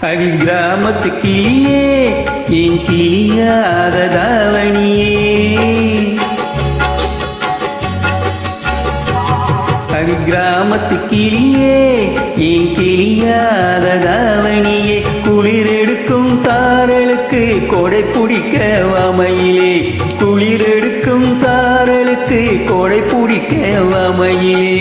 அடி கிராமத்து கிளியே என் கிளியாத தாவணியே, அடி கிராமத்து கிளியே என் கிளியாத தாவணியே, குளிரெடுக்கும் சாரலுக்கு கொடை பிடிக்க வாமையிலே, குளிரெடுக்கும் சாரலுக்கு கொடை பிடிக்க வாமையிலே.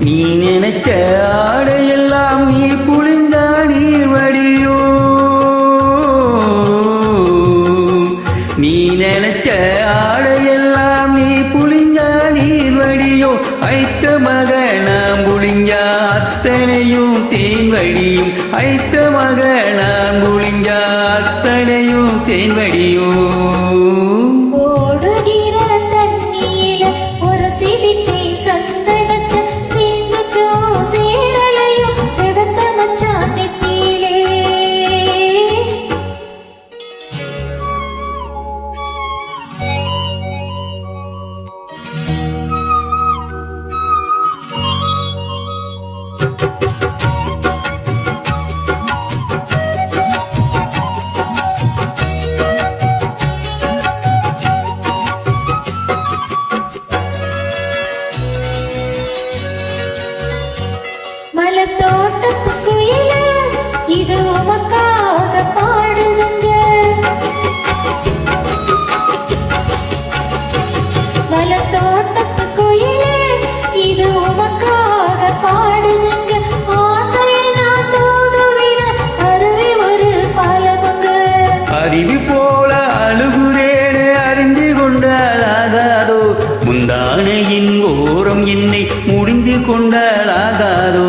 நீ நினைச்ச ஆடையெல்லாம் நீ புளிந்த நீர் வடியோ, நீ நினைச்ச ஆடையெல்லாம் நீ புளிந்த நீர் வடியோ, ஐத்த மக நாம் புளிஞ்ச அத்தனையும் தேன் வடியும், ஐத்த மக நாம் புளிஞ்ச அத்தனையும் தேன் வடியோ. தோட்டத்துக்குயிலே இது உமக்காக பாடுதுங்க, மலத்தோட்டத்துக்குயிலே இது உமக்காக பாடுதுங்க, ஆசையை நான் தூதுவிட அருவி ஒரு பலவுங்க, அருவி போல அழுகுறேனே அறிந்து கொண்டாலாகாதோ, முந்தானையின் ஓரம் என்னை முடிந்து கொண்டாலாகாதோ.